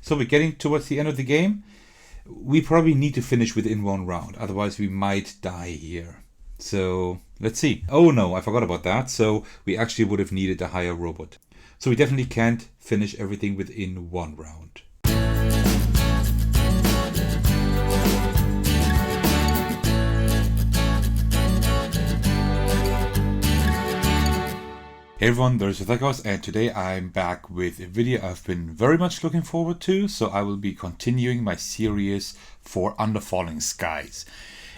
So we're getting towards the end of the game. We probably need to finish within 1 round, otherwise we might die here. So let's see. Oh no, I forgot about that. So we actually would have needed a higher robot. So we definitely can't finish everything within 1 round. Hey everyone, there's Zethekos, and today I'm back with a video I've been very much looking forward to. So I will be continuing my series for Under Falling Skies.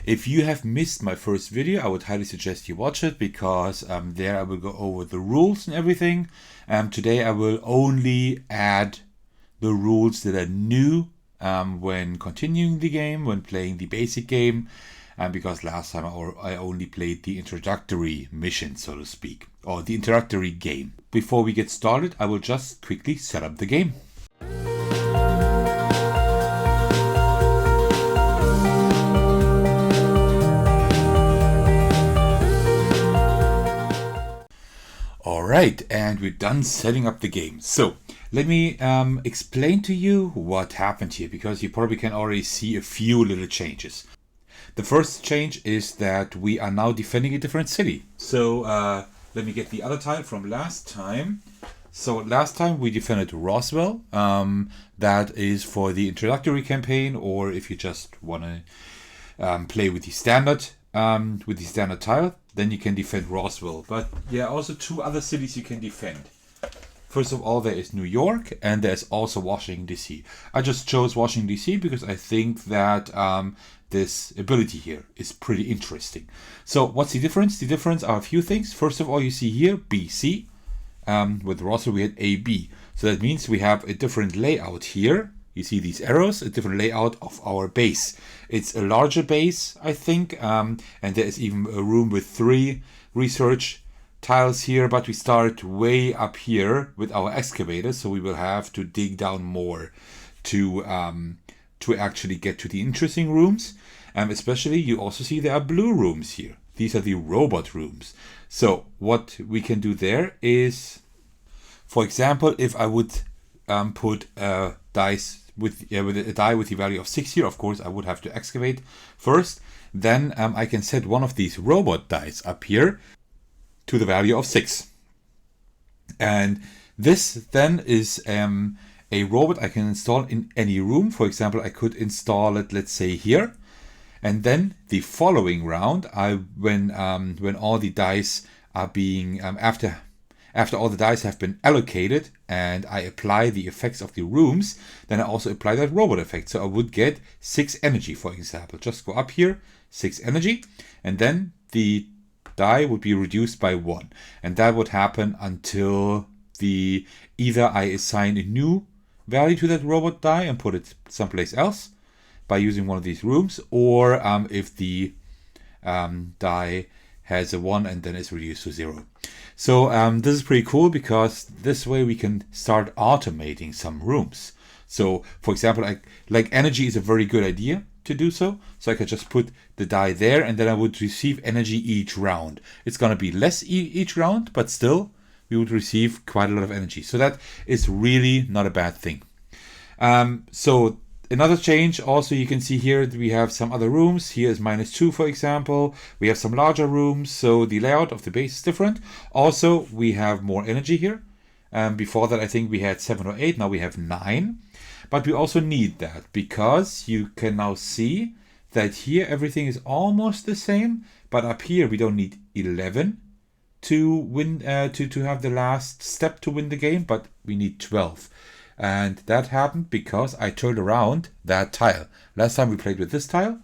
If you have missed my first video, I would highly suggest you watch it, because there I will go over the rules and everything. Today I will only add the rules that are new when continuing the game, when playing the basic game. Because last time I only played the introductory mission, so to speak, or the introductory game. Before we get started, I will just quickly set up the game. Alright, and we're done setting up the game. So let me explain to you what happened here, because you probably can already see a few little changes. The first change is that we are now defending a different city. So let me get the other tile from last time. So last time we defended Roswell. That is for the introductory campaign, or if you just want to play with the standard tile, then you can defend Roswell. But there are also 2 other cities you can defend. First of all, there is New York, and there's also Washington, D.C. I just chose Washington, D.C. because I think that this ability here is pretty interesting. So what's the difference? The difference are a few things. First of all, you see here BC. With Roswell we had AB. So that means we have a different layout here. You see these arrows, a different layout of our base. It's a larger base, I think, and there is even a room with 3 research tiles here, but we start way up here with our excavator, so we will have to dig down more to actually get to the interesting rooms. Especially, you also see there are blue rooms here. These are the robot rooms. So what we can do there is, for example, if I would put a dice with a die with the value of 6 here, of course I would have to excavate first. Then I can set one of these robot dice up here to the value of 6. And this then is a robot I can install in any room. For example, I could install it, let's say here. And then the following round, when all the dice are being after all the dice have been allocated and I apply the effects of the rooms, then I also apply that robot effect. So I would get 6 energy, for example. Just go up here, 6 energy, and then the die would be reduced by 1. And that would happen until either I assign a new value to that robot die and put it someplace else by using one of these rooms, or if the die has a 1 and then it's reduced to 0. So this is pretty cool, because this way we can start automating some rooms. So for example, like energy is a very good idea to do so. So I could just put the die there, and then I would receive energy each round. It's going to be less each round, but still we would receive quite a lot of energy. So that is really not a bad thing. So another change also, you can see here that we have some other rooms. Here is -2, for example. We have some larger rooms, so the layout of the base is different. Also, we have more energy here. Before that, I think we had 7 or 8. Now we have 9. But we also need that, because you can now see that here everything is almost the same. But up here we don't need 11 to win, to have the last step to win the game, but we need 12. And that happened because I turned around that tile. Last time we played with this tile,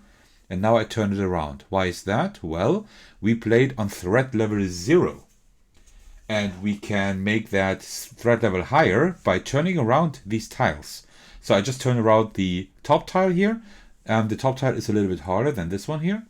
and now I turned it around. Why is that? Well, we played on threat level 0. And we can make that threat level higher by turning around these tiles. So I just turn around the top tile here. The top tile is a little bit harder than this one here.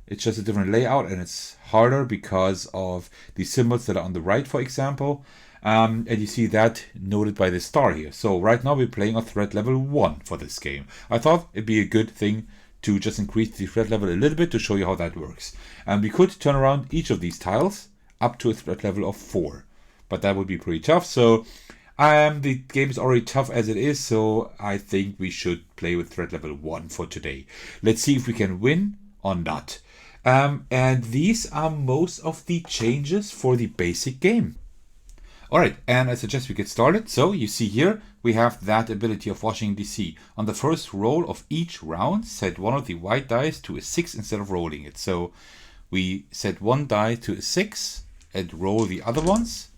It's just a different layout, and it's harder because of the symbols that are on the right, for example. And you see that noted by the star here. So right now we're playing on threat level 1 for this game. I thought it'd be a good thing to just increase the threat level a little bit to show you how that works. And we could turn around each of these tiles up to a threat level of 4. But that would be pretty tough. So The game is already tough as it is, so I think we should play with threat level 1 for today. Let's see if we can win or not. And these are most of the changes for the basic game. Alright, and I suggest we get started. So you see here, we have that ability of Washington DC. On the first roll of each round, set one of the white dice to a 6 instead of rolling it. So we set one die to a 6 and roll the other ones.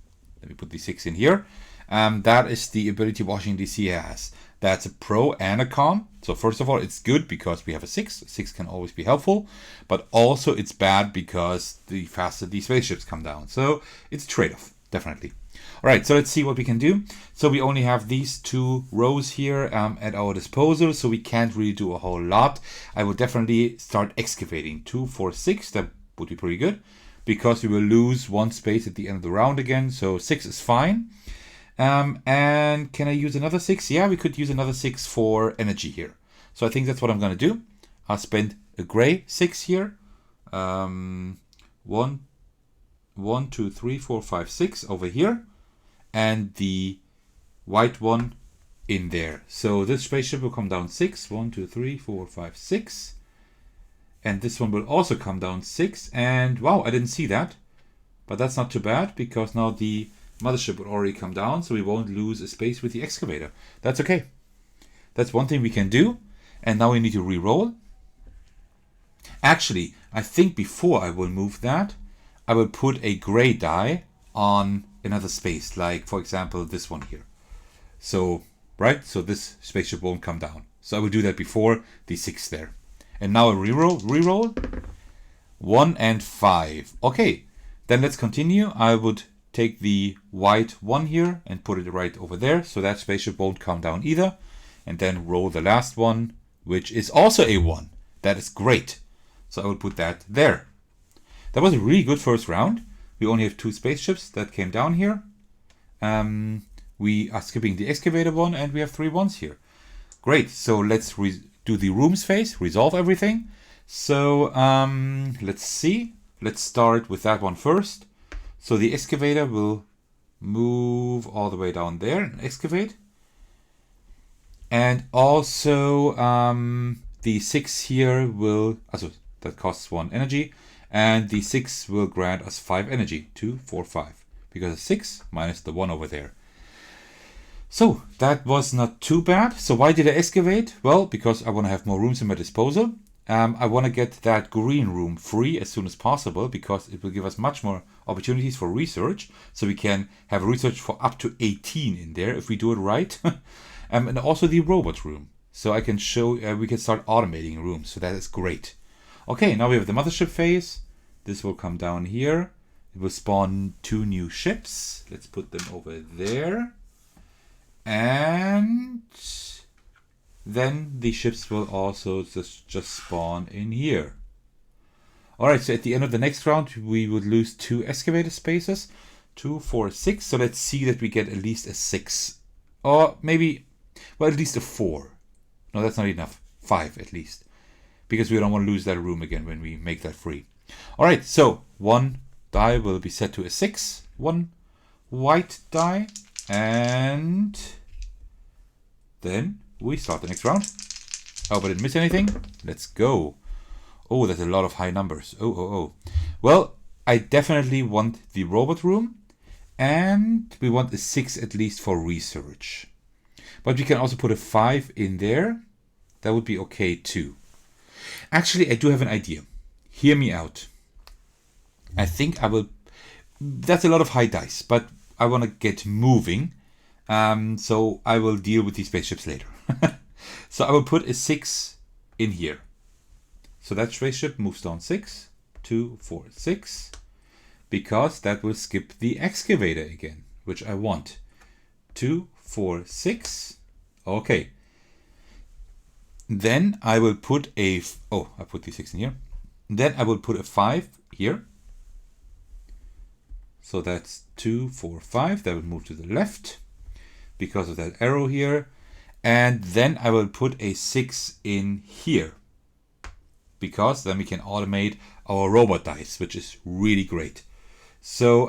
Let me put the 6 in here. That is the ability Washington DC has. That's a pro and a con. So first of all, it's good because we have a 6. 6 can always be helpful. But also it's bad because the faster the spaceships come down. So it's a trade-off, definitely. Alright, so let's see what we can do. So we only have these 2 rows here at our disposal, so we can't really do a whole lot. I would definitely start excavating. 2, 4, 6, that would be pretty good, because we will lose 1 space at the end of the round again, so 6 is fine. And can I use another 6? Yeah, we could use another 6 for energy here. So I think that's what I'm going to do. I'll spend a gray 6 here. 1, 2, 3, 4, 5, 6 over here. And the white one in there. So this spaceship will come down 6. 1, 2, 3, 4, 5, 6. And this one will also come down 6. And wow, I didn't see that. But that's not too bad, because now the mothership will already come down, so we won't lose a space with the excavator. That's okay. That's one thing we can do. And now we need to re-roll. Actually, I think before I will move that, I will put a gray die on another space, like for example this one here. So right, so this spaceship won't come down. So I will do that before the 6 there. And now a re-roll. 1 and 5. Okay, then let's continue. I would take the white 1 here and put it right over there, so that spaceship won't come down either. And then roll the last one, which is also a 1. That is great. So I will put that there. That was a really good first round. We only have 2 spaceships that came down here. We are skipping the excavator one, and we have 3 ones here. Great, so let's do the rooms phase, resolve everything. So let's see. Let's start with that one first. So the excavator will move all the way down there and excavate. And also the 6 here will, also that costs 1 energy. And the 6 will grant us 5 energy. 2, 4, 5. Because it's 6 minus the 1 over there. So that was not too bad. So why did I excavate? Well, because I want to have more rooms in my disposal. I want to get that green room free as soon as possible, because it will give us much more opportunities for research. So we can have research for up to 18 in there if we do it right. And also the robot room. So I can show, we can start automating rooms. So that is great. Okay, now we have the mothership phase. This will come down here. It will spawn 2 new ships. Let's put them over there. And then the ships will also just spawn in here. Alright, so at the end of the next round, we would lose 2 excavator spaces. 2, 4, 6. So let's see that we get at least a 6. Or maybe, well, at least a 4. No, that's not enough. 5 at least. Because we don't want to lose that room again when we make that free. Alright, so 1 die will be set to a 6. 1 white die. And then we start the next round. Oh, but I didn't miss anything. Let's go. Oh, that's a lot of high numbers. Oh. Well, I definitely want the robot room. And we want a 6 at least for research. But we can also put a 5 in there. That would be okay too. Actually, I do have an idea. Hear me out. I think I will... That's a lot of high dice, but I want to get moving. So I will deal with these spaceships later. So I will put a 6 in here. So that spaceship moves down 6. 2, 4, 6. Because that will skip the excavator again, which I want. 2, 4, 6. Okay. Then I will put a... Oh, I put the 6 in here. Then I will put a 5 here. So that's 2, 4, 5. That will move to the left because of that arrow here. And then I will put a 6 in here, because then we can automate our robot dice, which is really great. So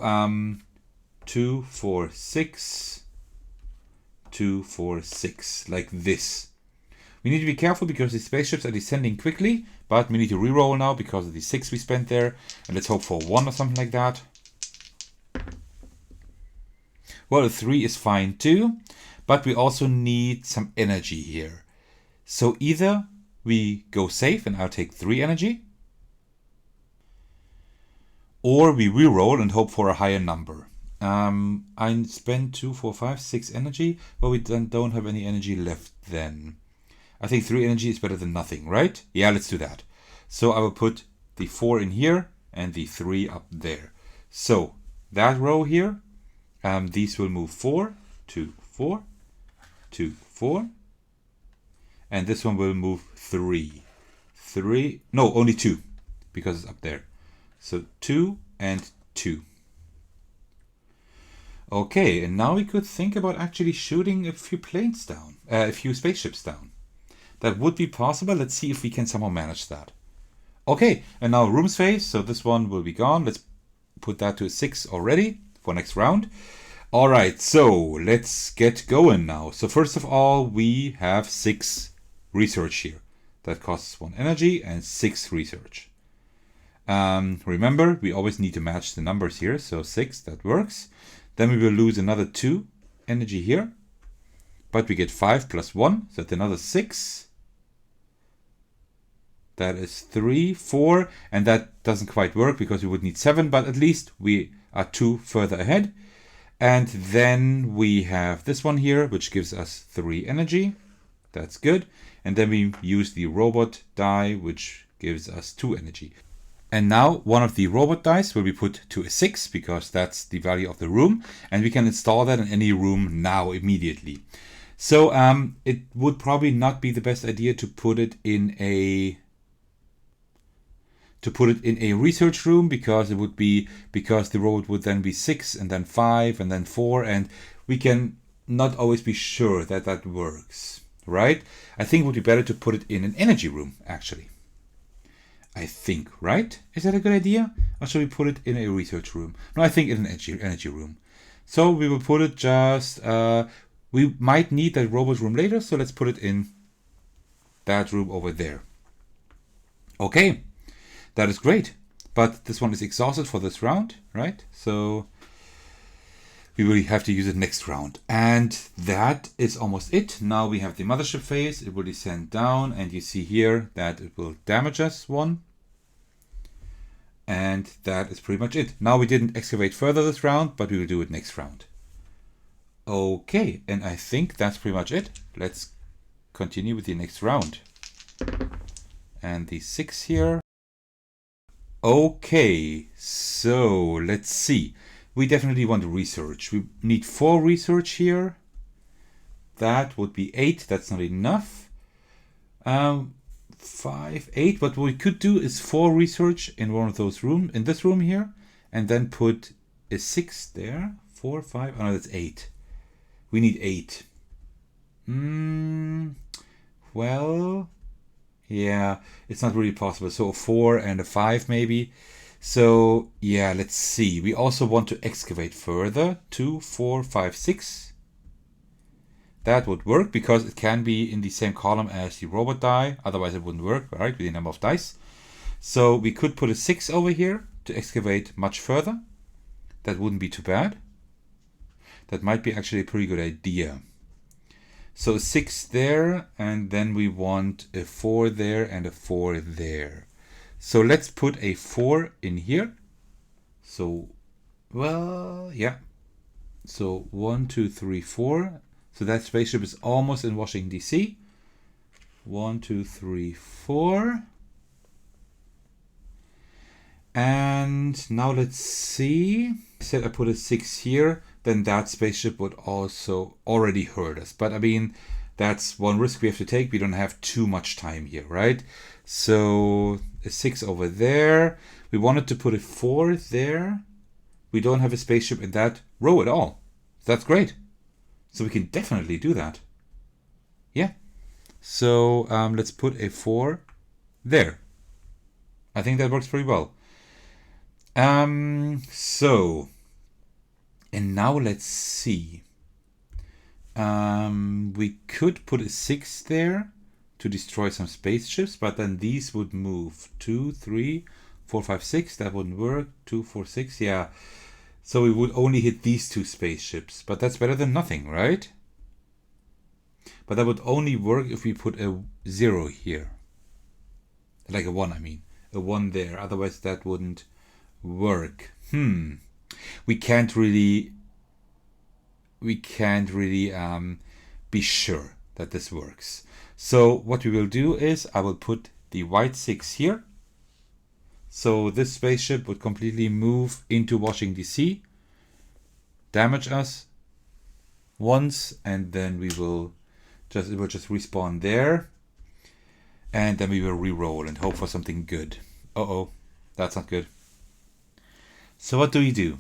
2, 4, 6. 2, 4, 6, like this. We need to be careful because these spaceships are descending quickly, but we need to reroll now because of the 6 we spent there. And let's hope for 1 or something like that. Well, a 3 is fine too, but we also need some energy here. So either we go safe and I'll take 3 energy, or we reroll and hope for a higher number. I spent 2, 4, 5, 6 energy. Well, we don't have any energy left then. I think 3 energy is better than nothing, right? Yeah, let's do that. So I will put the 4 in here and the 3 up there. So that row here, these will move 4, 2, 4, 2, 4. And this one will move 3. 3, no, only 2, because it's up there. So 2 and 2. Okay, and now we could think about actually shooting a few planes down, a few spaceships down. That would be possible. Let's see if we can somehow manage that. Okay, and now rooms phase. So this one will be gone. Let's put that to a 6 already for next round. All right, so let's get going now. So first of all, we have 6 research here. That costs 1 energy and 6 research. Remember, we always need to match the numbers here. So 6, that works. Then we will lose another 2 energy here. But we get 5 plus 1, so that's another 6. That is 3, 4, and that doesn't quite work because we would need 7, but at least we are 2 further ahead. And then we have this one here, which gives us 3 energy. That's good. And then we use the robot die, which gives us 2 energy. And now one of the robot dice will be put to a 6 because that's the value of the room. And we can install that in any room now immediately. So it would probably not be the best idea to put it in a research room because the robot would then be 6 and then 5 and then 4, and we can not always be sure that that works, right? I think it would be better to put it in an energy room, actually. I think, right? Is that a good idea? Or should we put it in a research room? No, I think in an energy room. So we will put it just, we might need that robot room later, so let's put it in that room over there. Okay, that is great. But this one is exhausted for this round, right? So we will have to use it next round. And that is almost it. Now we have the mothership phase. It will descend down, and you see here that it will damage us 1. And that is pretty much it. Now we didn't excavate further this round, but we will do it next round. Okay, and I think that's pretty much it. Let's continue with the next round. And the 6 here. Okay, so let's see. We definitely want research. We need 4 research here. That would be 8. That's not enough. 5, 8. What we could do is 4 research in one of those rooms, in this room here, and then put a 6 there. 4, 5. Oh no, that's 8. We need 8. Well, yeah, it's not really possible. So a 4 and a 5 maybe. So yeah, let's see. We also want to excavate further. 2, 4, 5, 6. That would work because it can be in the same column as the robot die. Otherwise it wouldn't work, right, with the number of dice. So we could put a 6 over here to excavate much further. That wouldn't be too bad. That might be actually a pretty good idea. So 6 there, and then we want a 4 there and a 4 there. So let's put a 4 in here. So, well, yeah. So 1, 2, 3, 4. So that spaceship is almost in Washington, D.C. 1, 2, 3, 4. And now let's see. I said I put a 6 here. Then that spaceship would also already hurt us. But I mean, that's one risk we have to take. We don't have too much time here, right? So a 6 over there. We wanted to put a 4 there. We don't have a spaceship in that row at all. That's great. So we can definitely do that. Yeah. So let's put a 4 there. I think that works pretty well. And now let's see. We could put a 6 there to destroy some spaceships, but then these would move 2, 3, 4, 5, 6. That wouldn't work. 2, 4, 6. Yeah. So we would only hit these 2 spaceships, but that's better than nothing, right? But that would only work if we put a 0 here. Like a 1, I mean. A 1 there. Otherwise that wouldn't work. We can't really be sure that this works. So what we will do is I will put the white 6 here. So this spaceship would completely move into Washington DC, damage us once, and then it will just respawn there. And then we will re-roll and hope for something good. Uh-oh, that's not good. So what do we do?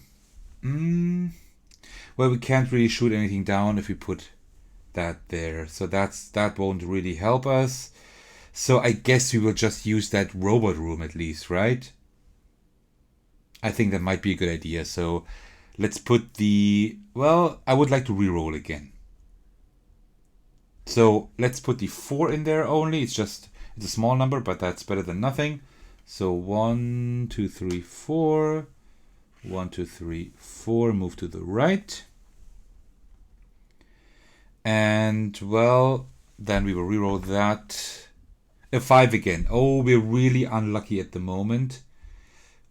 Well, we can't really shoot anything down if we put that there. So that won't really help us. So I guess we will just use that robot room at least, right? I think that might be a good idea. So let's put the... Well, I would like to re-roll again. So let's put the 4 in there only. It's a small number, but that's better than nothing. So 1, 2, 3, 4. 1, 2, 3, 4. Move to the right. And, well, then we will re-roll that. A 5 again. Oh, we're really unlucky at the moment.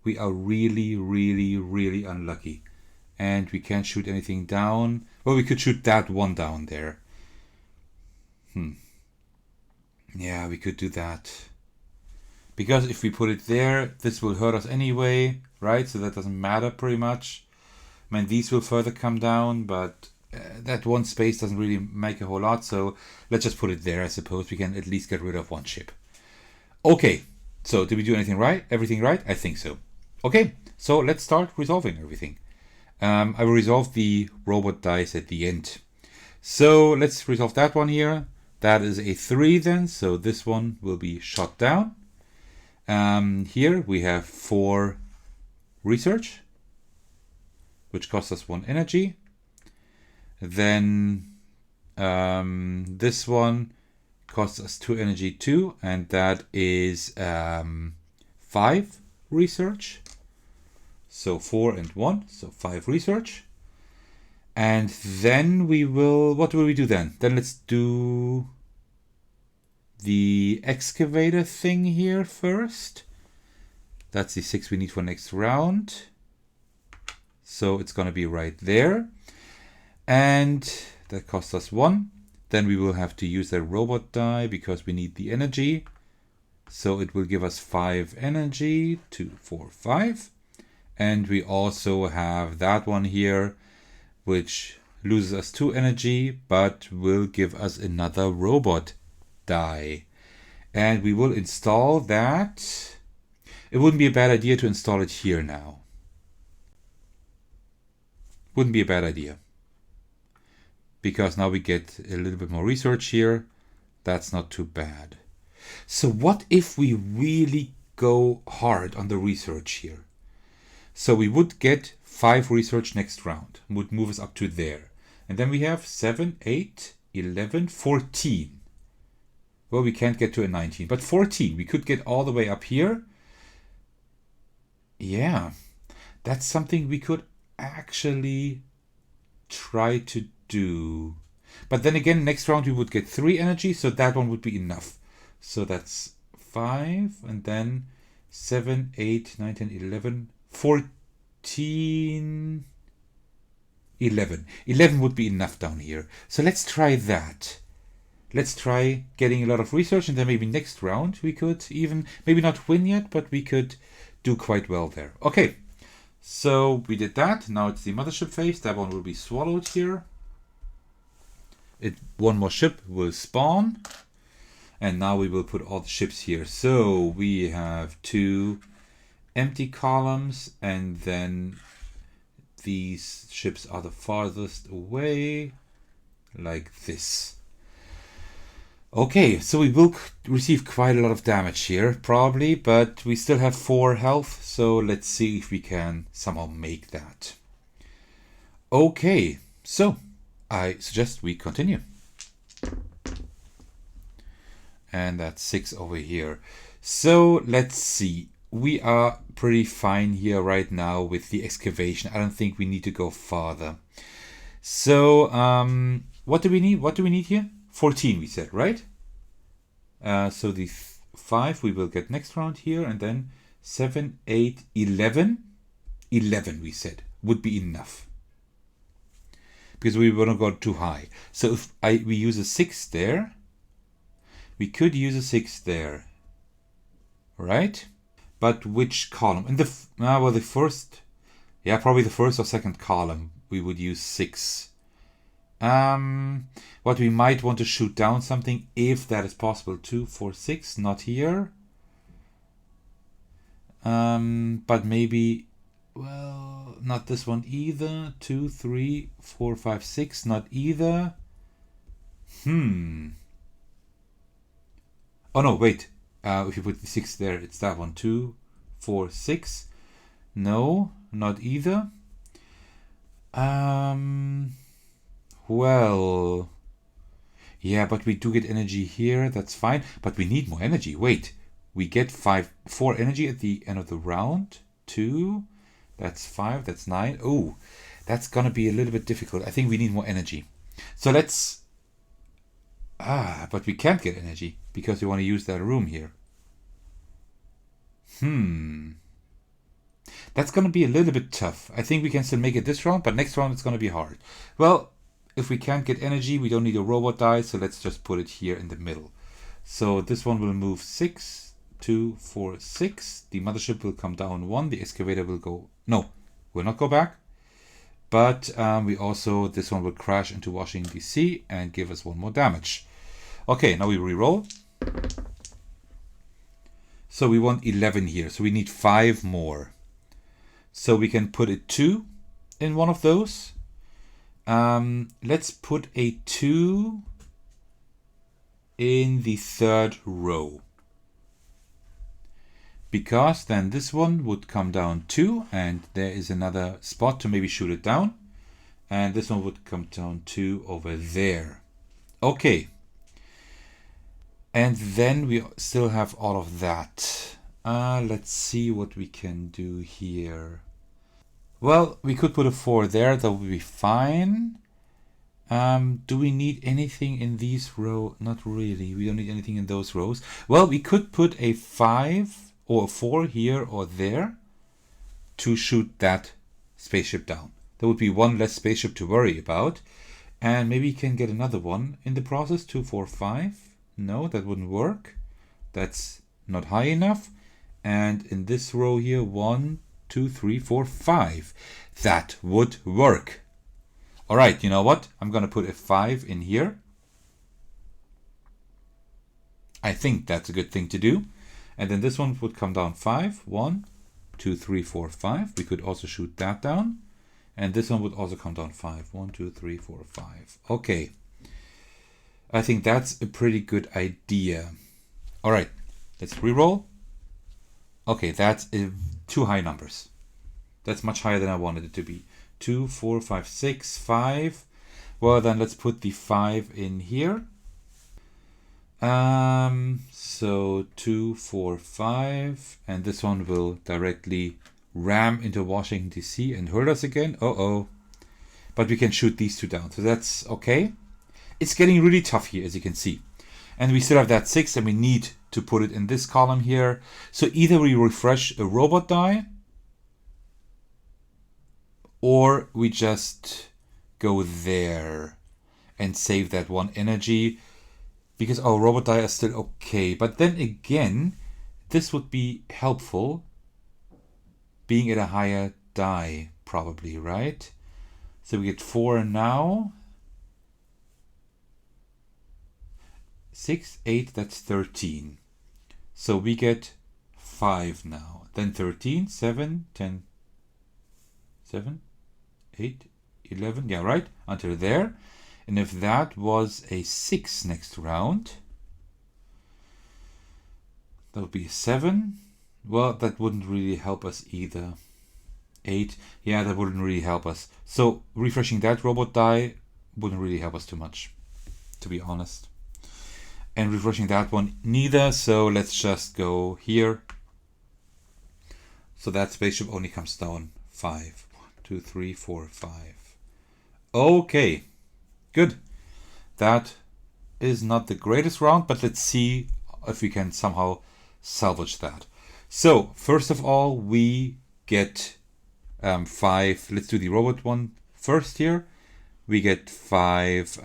We are really, really, really unlucky. And we can't shoot anything down. Well, we could shoot that 1 down there. Yeah, we could do that. Because if we put it there, this will hurt us anyway, right? So that doesn't matter pretty much. I mean, these will further come down, but that 1 space doesn't really make a whole lot. So let's just put it there, I suppose. We can at least get rid of 1 ship. Okay, so did we do anything right? Everything right? I think so. Okay, so let's start resolving everything. I will resolve the robot dice at the end. So let's resolve that one here. That is a 3 then, so this one will be shot down. Here we have 4 research, which costs us 1 energy. Then this one costs us 2 energy too, and that is 5 research. So 4 and 1, so 5 research. And then we will, what will we do then? Then let's do the excavator thing here first. That's the 6 we need for next round. So it's going to be right there. And that costs us 1. Then we will have to use that robot die because we need the energy. So it will give us 5 energy, 2, 4, 5. And we also have that one here, which loses us 2 energy, but will give us another robot die. And we will install that. It wouldn't be a bad idea to install it here now. Wouldn't be a bad idea. Because now we get a little bit more research here. That's not too bad. So what if we really go hard on the research here? So we would get 5 research next round, would move us up to there. And then we have 7, 8, 11, 14. Well, we can't get to a 19, but 14. We could get all the way up here. Yeah, that's something we could actually try to do. But then again, next round we would get 3 energy, so that one would be enough. So that's 5, and then 7, 8, 9, 10, 11, 14, 11. 11 would be enough down here. So let's try that. Let's try getting a lot of research, and then maybe next round we could even, maybe not win yet, but we could do quite well there. Okay, so we did that. Now it's the mothership phase. That one will be swallowed here. One more ship will spawn. And now we will put all the ships here. So we have 2 empty columns, and then these ships are the farthest away, like this. Okay, so we will receive quite a lot of damage here, probably, but we still have 4 health, so let's see if we can somehow make that. Okay, so I suggest we continue. And that's 6 over here. So let's see. We are pretty fine here right now with the excavation. I don't think we need to go farther. So what do we need? What do we need here? 14 we said, right? So the 5 we will get next round here, and then 7, 8, 11. 11 we said would be enough, because we want to go too high. So if we use a 6 there, we could use a 6 there, right? But which column? In the well, the first, yeah, probably the first or second column we would use 6. What we might want to shoot down something, if that is possible. 2, 4, 6, not here. But maybe, well, not this one either. 2, 3, 4, 5, 6, not either. Oh no, wait. If you put the 6 there, it's that one. 2, 4, 6. No, not either. Well, yeah, but we do get energy here. That's fine. But we need more energy. Wait, we get 4 energy at the end of the round. 2, that's 5, that's 9. Oh, that's gonna be a little bit difficult. I think we need more energy. So let's. But we can't get energy because we want to use that room here. That's going to be a little bit tough. I think we can still make it this round, but next round it's going to be hard. Well, if we can't get energy, we don't need a robot die, so let's just put it here in the middle. So this one will move 6, 2, 4, 6. The mothership will come down 1. The excavator will go... No, will not go back. But we also... This one will crash into Washington, D.C. and give us 1 more damage. Okay, now we re-roll. So we want 11 here, so we need 5 more. So we can put a 2 in one of those. Let's put a 2 in the 3rd row. Because then this one would come down 2, and there is another spot to maybe shoot it down. And this one would come down 2 over there. Okay. And then we still have all of that. Let's see what we can do here. Well, we could put a 4 there. That would be fine. Do we need anything in these rows? Not really. We don't need anything in those rows. Well, we could put a 5 or a 4 here or there to shoot that spaceship down. There would be 1 less spaceship to worry about. And maybe we can get another one in the process. 2, 4, 5. No, that wouldn't work. That's not high enough. And in this row here, 1, 2, 3, 4, 5. That would work. All right, you know what? I'm going to put a 5 in here. I think that's a good thing to do. And then this one would come down 5. 1, 2, 3, 4, 5. We could also shoot that down. And this one would also come down 5. 1, 2, 3, 4, 5. Okay. I think that's a pretty good idea. All right, let's reroll. Okay, that's 2 high numbers. That's much higher than I wanted it to be. 2, 4, 5, 6, 5. Well, then let's put the 5 in here. So 2, 4, 5. And this one will directly ram into Washington, D.C. and hurt us again. Uh-oh. But we can shoot these 2 down. So that's okay. It's getting really tough here, as you can see. And we still have that 6, and we need to put it in this column here. So either we refresh a robot die, or we just go there and save that 1 energy, because our robot die is still okay. But then again, this would be helpful, being at a higher die, probably, right? So we get 4 now. 6, 8, that's 13. So we get 5 now. Then 13, 7, 10, 7, 8, 11. Yeah, right? Until there. And if that was a 6 next round, that would be a 7. Well, that wouldn't really help us either. 8. Yeah, that wouldn't really help us. So refreshing that robot die wouldn't really help us too much, to be honest. And refreshing that one neither, so let's just go here. So that spaceship only comes down 5. 1, 2, 3, 4, 5. Okay, good. That is not the greatest round, but let's see if we can somehow salvage that. So first of all, we get 5. Let's do the robot one first here. We get 5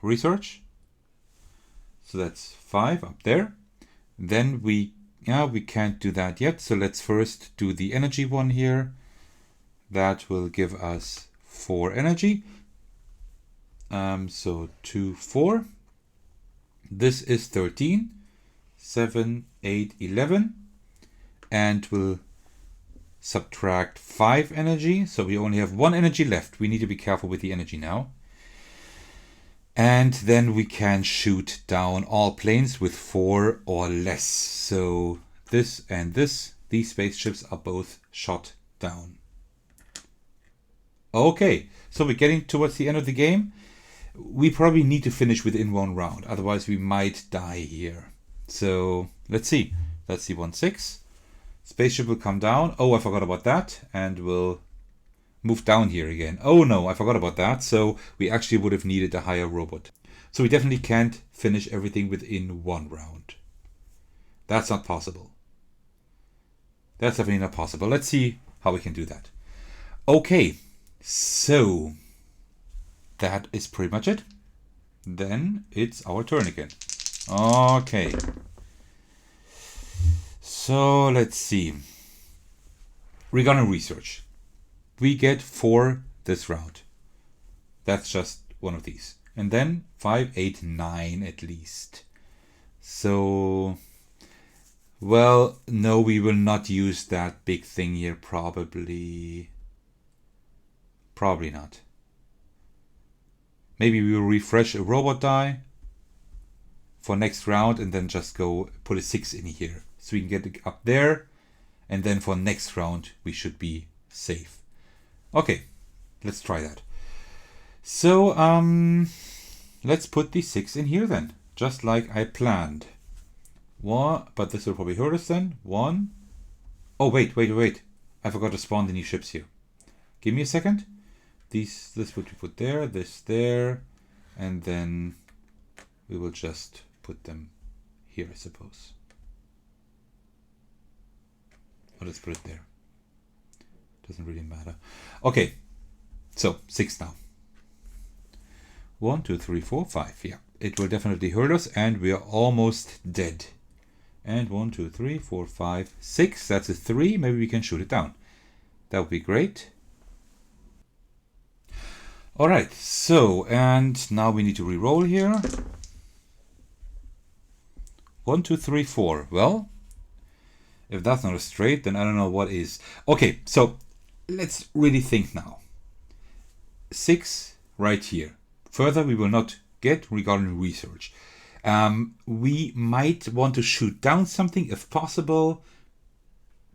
research. So that's 5 up there. Then we can't do that yet. So let's first do the energy one here. That will give us 4 energy. So 2, 4. This is 13, 7, 8, 11. And we'll subtract 5 energy. So we only have 1 energy left. We need to be careful with the energy now. And then we can shoot down all planes with 4 or less. So this and this, these spaceships are both shot down. Okay, so we're getting towards the end of the game. We probably need to finish within 1 round, otherwise we might die here. So let's see. Let's see 1-6. Spaceship will come down. Oh, I forgot about that. And we'll move down here again. Oh no, I forgot about that. So we actually would have needed a higher robot. So we definitely can't finish everything within 1 round. That's not possible. That's definitely not possible. Let's see how we can do that. Okay, so that is pretty much it. Then it's our turn again. Okay. So let's see. Regarding research, we get 4 this round. That's just one of these. And then 5, 8, 9 at least. So, well, no, we will not use that big thing here, probably. Probably not. Maybe we will refresh a robot die for next round and then just go put a 6 in here. So we can get it up there. And then for next round, we should be safe. Okay, let's try that. So, let's put the 6 in here then, just like I planned. But this will probably hurt us then. 1. Oh, wait. I forgot to spawn the new ships here. Give me a second. This would be put there, this there, and then we will just put them here, I suppose. Or let's put it there. Doesn't really matter. Okay, so 6 now. 1, 2, 3, 4, 5. Yeah, it will definitely hurt us, and we are almost dead. And 1, 2, 3, 4, 5, 6. That's a 3. Maybe we can shoot it down. That would be great. All right. So, and now we need to re-roll here. 1, 2, 3, 4. Well, if that's not a straight, then I don't know what is. Okay. So let's really think now. 6 right here. Further, we will not get regarding research. We might want to shoot down something if possible.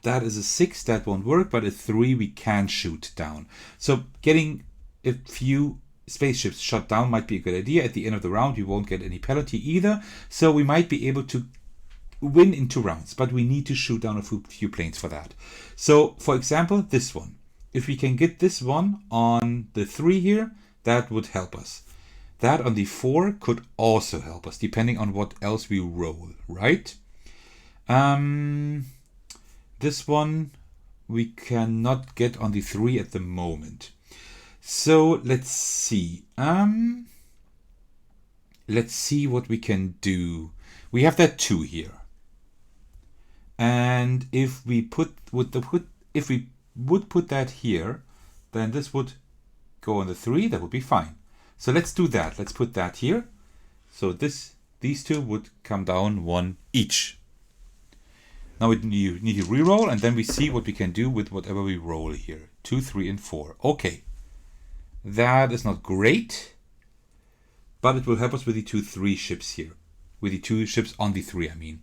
That is a 6, that won't work, but a 3 we can shoot down. So getting a few spaceships shot down might be a good idea. At the end of the round, we won't get any penalty either. So we might be able to win in 2 rounds, but we need to shoot down a few planes for that. So for example, this one. If we can get this one on the 3 here, that would help us. That on the 4 could also help us, depending on what else we roll, right? This one we cannot get on the 3 at the moment. So let's see. Let's see what we can do. We have that 2 here. And if we would put that here, then this would go on the 3, that would be fine. So let's do that. Let's put that here. So these 2 would come down 1 each. Now we need to re-roll, and then we see what we can do with whatever we roll here. 2, 3, and 4. Okay. That is not great, but it will help us with the 2, 3 ships here. With the 2 ships on the 3, I mean.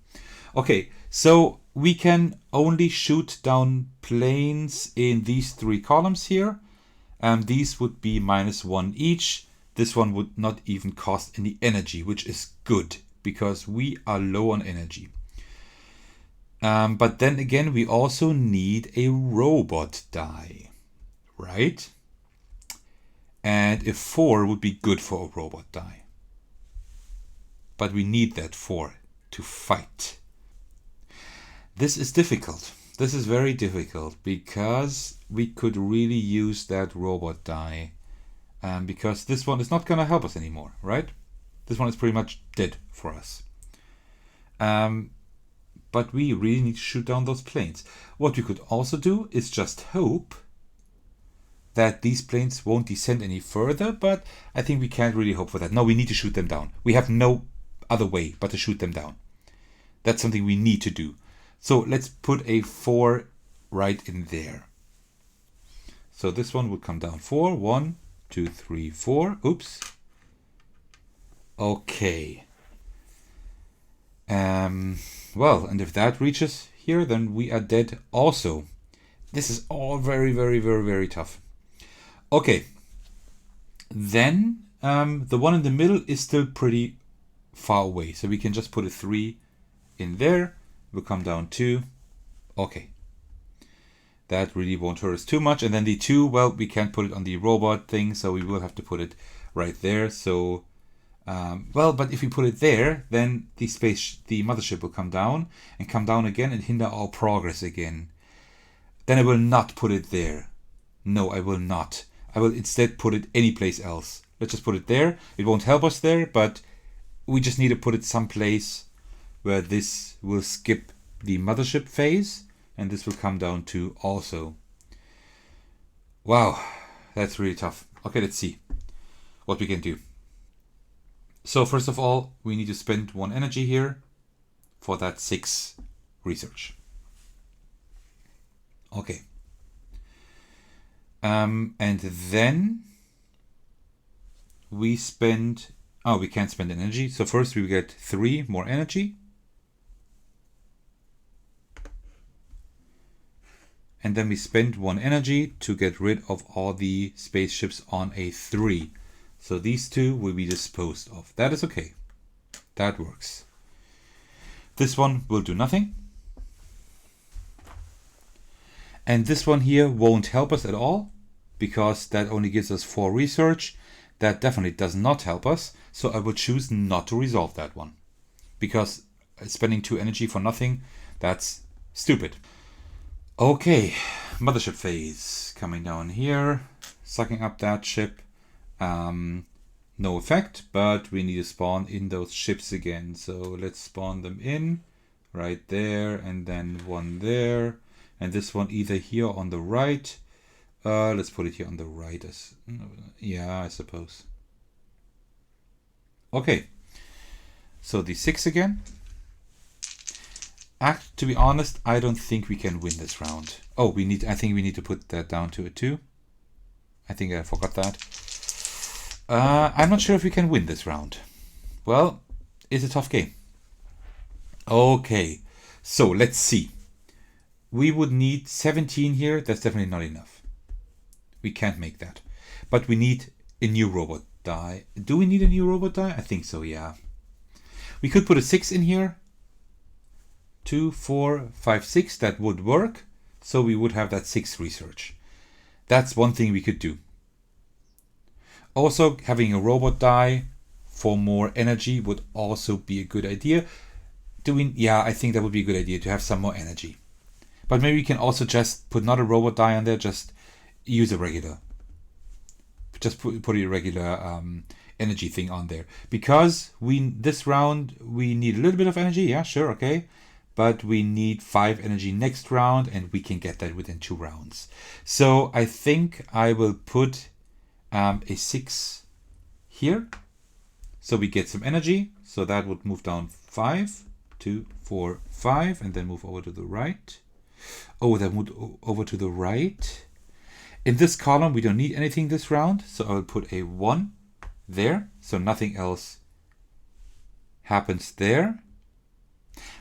Okay, so we can only shoot down planes in these 3 columns here. These would be -1 each. This one would not even cost any energy, which is good because we are low on energy. But then again, we also need a robot die, right? And a 4 would be good for a robot die. But we need that 4 to fight. This is difficult. This is very difficult because we could really use that robot die. Because this one is not going to help us anymore, right? This one is pretty much dead for us. But we really need to shoot down those planes. What we could also do is just hope that these planes won't descend any further, but I think we can't really hope for that. No, we need to shoot them down. We have no other way but to shoot them down. That's something we need to do. So let's put a 4 right in there. So this one would come down 4. 1, 2, 3, 4. Oops. Okay. Well, and if that reaches here, then we are dead also. This is all very, very, very, very tough. Okay. Then the one in the middle is still pretty far away. So we can just put a 3 in there. We'll come down 2. Okay. That really won't hurt us too much. And then the 2, well, we can't put it on the robot thing, so we will have to put it right there. So, well, but if we put it there, then the mothership will come down again and hinder our progress again. Then I will not put it there. No, I will not. I will instead put it anyplace else. Let's just put it there. It won't help us there, but we just need to put it someplace where this will skip the mothership phase. And this will come down to also. Wow, that's really tough. Okay, let's see what we can do. So first of all, we need to spend 1 energy here for that 6 research. Okay. And then we spend... Oh, we can't spend energy. So first we get 3 more energy. And then we spend 1 energy to get rid of all the spaceships on a 3. So these 2 will be disposed of. That is okay. That works. This one will do nothing. And this one here won't help us at all, because that only gives us 4 research. That definitely does not help us. So I will choose not to resolve that one. Because spending 2 energy for nothing, that's stupid. Okay, mothership phase coming down here, sucking up that ship. No effect, but we need to spawn in those ships again. So let's spawn them in right there, and then 1 there, and this one either here on the right. Let's put it here on the right. Yeah, I suppose. Okay, so the 6 again. To be honest, I don't think we can win this round. Oh, I think we need to put that down to a 2. I think I forgot that. I'm not sure if we can win this round. Well, it's a tough game. Okay, so let's see. We would need 17 here. That's definitely not enough. We can't make that. But we need a new robot die. Do we need a new robot die? I think so, yeah. We could put a 6 in here. 2, 4, 5, 6. That would work. So we would have that 6 research. That's one thing we could do. Also, having a robot die for more energy would also be a good idea. Yeah, I think that would be a good idea to have some more energy. But maybe we can also just put not a robot die on there, just use a regular. Just put a regular energy thing on there. Because this round we need a little bit of energy, yeah, sure, okay. But we need 5 energy next round, and we can get that within 2 rounds. So I think I will put a 6 here. So we get some energy. So that would move down 5, 2, 4, 5, and then move over to the right. Oh, that moved over to the right. In this column, we don't need anything this round. So I will put a 1 there. So nothing else happens there.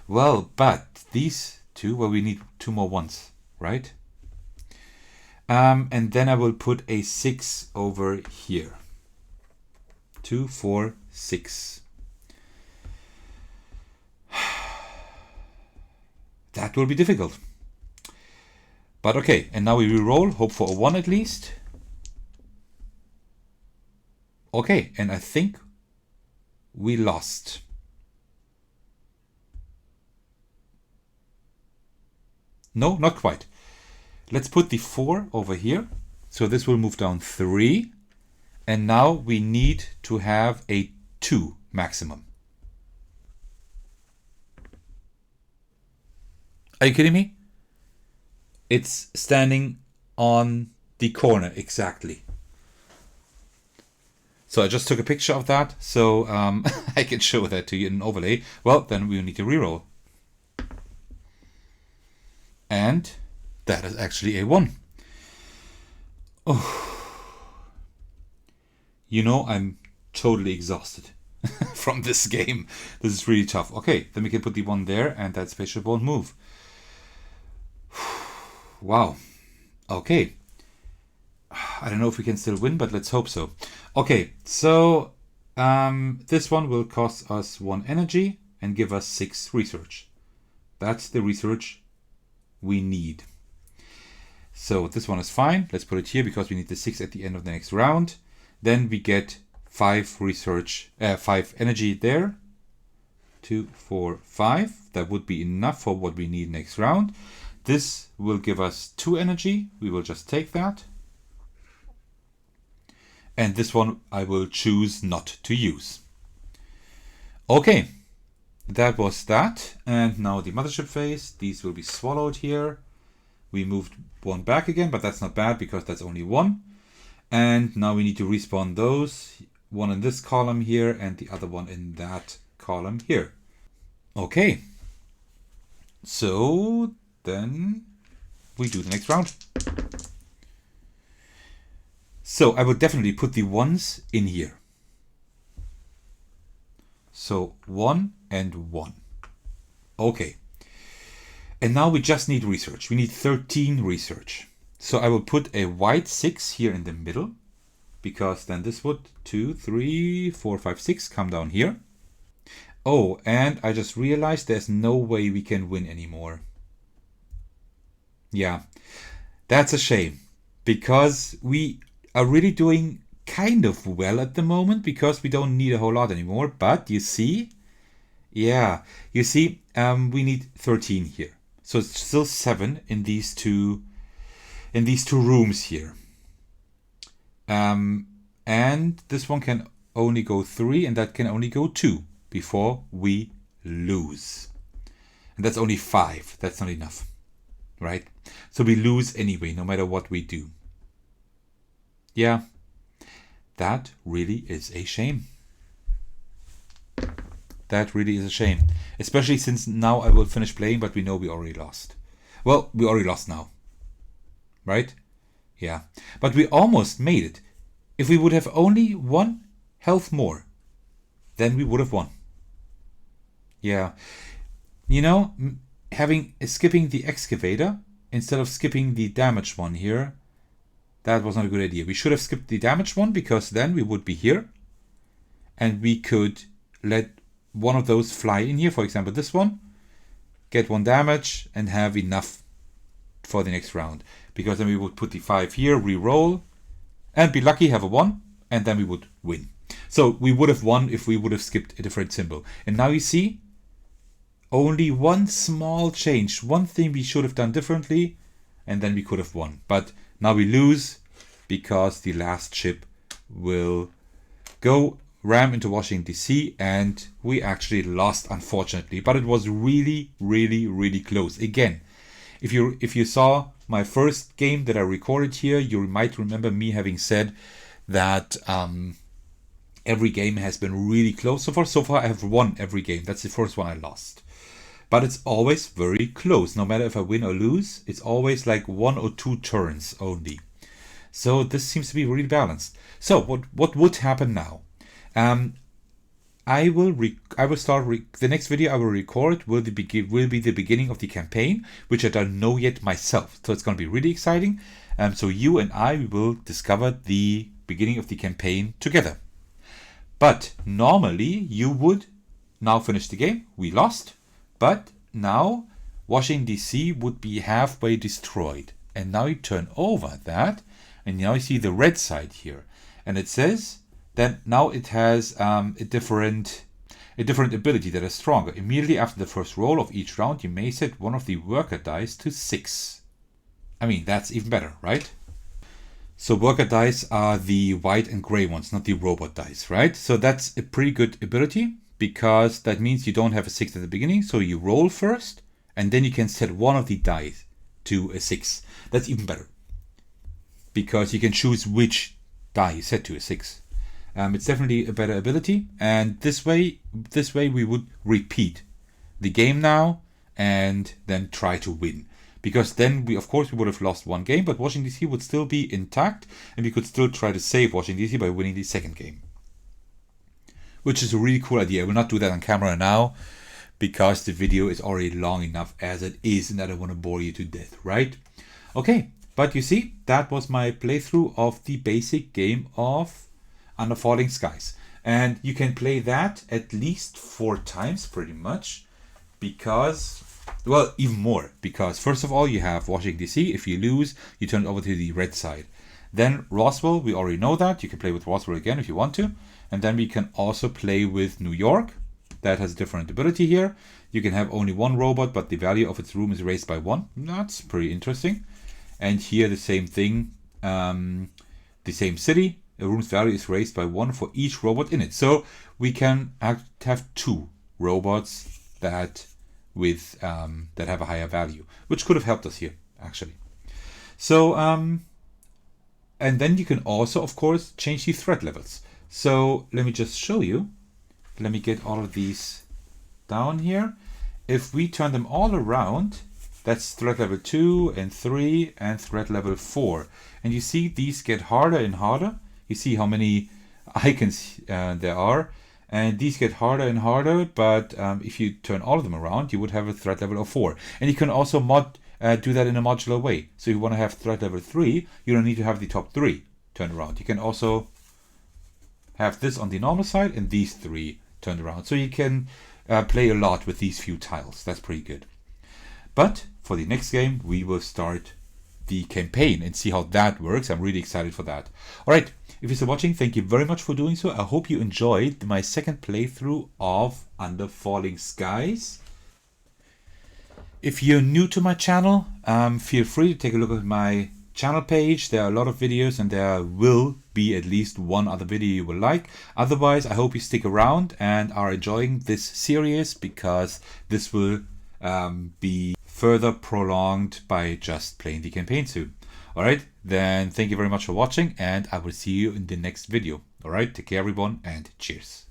Well, but these 2, well, we need 2 more 1s, right? And then I will put a 6 over here. 2, 4, 6. That will be difficult. But okay, and now we reroll, hope for a 1 at least. Okay, and I think we lost. No, not quite. Let's put the 4 over here. So this will move down 3. And now we need to have a 2 maximum. Are you kidding me? It's standing on the corner exactly. So I just took a picture of that, so I can show that to you in an overlay. Well, then we need to reroll. And that is actually a 1. Oh. You know, I'm totally exhausted from this game. This is really tough. Okay, then we can put the 1 there, and that spaceship won't move. Wow. Okay. I don't know if we can still win, but let's hope so. Okay, so this one will cost us 1 energy and give us 6 research. That's the research we need. So this one is fine. Let's put it here because we need the 6 at the end of the next round. Then we get 5 research, 5 energy there. 2, 4, 5. That would be enough for what we need next round. This will give us 2 energy. We will just take that. And this one I will choose not to use. Okay, that was that. And now the mothership phase. These will be swallowed here. We moved 1 back again, but that's not bad because that's only 1. And now we need to respawn those. 1 in this column here and the other one in that column here. Okay, so then we do the next round. So I would definitely put the 1s in here. So 1 and 1. Okay. And now we just need research. We need 13 research. So I will put a white 6 here in the middle, because then this would 2, 3, 4, 5, 6 come down here. Oh, and I just realized there's no way we can win anymore. Yeah, that's a shame, because we are really doing kind of well at the moment because we don't need a whole lot anymore. But you see, yeah, you see, we need 13 here. So it's still 7 in these two rooms here. And this one can only go 3 and that can only go 2 before we lose. And that's only 5. That's not enough, right? So we lose anyway, no matter what we do. Yeah, that really is a shame. That really is a shame. Especially since now I will finish playing, but we know we already lost. Well, we already lost now. Right? Yeah. But we almost made it. If we would have only 1 health more, then we would have won. Yeah. You know, skipping the excavator instead of skipping the damaged one here, that was not a good idea. We should have skipped the damaged one because then we would be here and we could let one of those fly in here. For example, this one, get 1 damage and have enough for the next round. Because then we would put the 5 here, re-roll, and be lucky, have a 1, and then we would win. So we would have won if we would have skipped a different symbol. And now you see, only 1 small change, 1 thing we should have done differently, and then we could have won. But now we lose because the last ship will go ram into Washington DC, and we actually lost, unfortunately. But it was really, really, really close. Again, if you saw my first game that I recorded here, you might remember me having said that every game has been really close so far. So far I have won every game. That's the first one I lost. But it's always very close. No matter if I win or lose, it's always like 1 or 2 turns only. So this seems to be really balanced. So what would happen now? I will start the next video I will record will be the beginning of the campaign, which I don't know yet myself. So it's going to be really exciting. So you and I will discover the beginning of the campaign together. But normally you would now finish the game. We lost, but now Washington DC would be halfway destroyed. And now you turn over that, and now you see the red side here, and it says that now it has a different ability that is stronger. Immediately after the first roll of each round, you may set one of the worker dice to 6. I mean, that's even better, right? So worker dice are the white and gray ones, not the robot dice, right? So that's a pretty good ability, because that means you don't have a 6 at the beginning. So you roll first, and then you can set one of the dice to a 6. That's even better, because you can choose which die you set to a 6. It's definitely a better ability, and this way we would repeat the game now and then try to win. Because then we would have lost one game, but Washington DC would still be intact, and we could still try to save Washington DC by winning the second game. Which is a really cool idea. I will not do that on camera now, because the video is already long enough as it is, and I don't want to bore you to death, right? Okay, but you see, that was my playthrough of the basic game of Under Falling Skies. And you can play that at least 4 times, pretty much, because... well, even more, because first of all, you have Washington DC. If you lose, you turn it over to the red side. Then Roswell, we already know that. You can play with Roswell again if you want to. And then we can also play with New York. That has a different ability here. You can have only one robot, but the value of its room is raised by 1. That's pretty interesting. And here the same thing, the same city. The room's value is raised by 1 for each robot in it. So we can have 2 robots that have a higher value, which could have helped us here, actually. So, and then you can also, of course, change the threat levels. So let me just show you. Let me get all of these down here. If we turn them all around, that's threat level 2 and 3 and threat level 4. And you see these get harder and harder. You see how many icons there are. And these get harder and harder, but if you turn all of them around, you would have a threat level of 4. And you can also do that in a modular way. So if you want to have threat level 3, you don't need to have the top 3 turned around. You can also have this on the normal side and these 3 turned around. So you can play a lot with these few tiles. That's pretty good. But for the next game, we will start the campaign and see how that works. I'm really excited for that. All right. If you're still watching, thank you very much for doing so. I hope you enjoyed my second playthrough of Under Falling Skies. If you're new to my channel, feel free to take a look at my channel page. There are a lot of videos, and there will be at least one other video you will like. Otherwise, I hope you stick around and are enjoying this series, because this will be further prolonged by just playing the campaign soon. Alright, then thank you very much for watching, and I will see you in the next video. Alright, take care everyone, and cheers.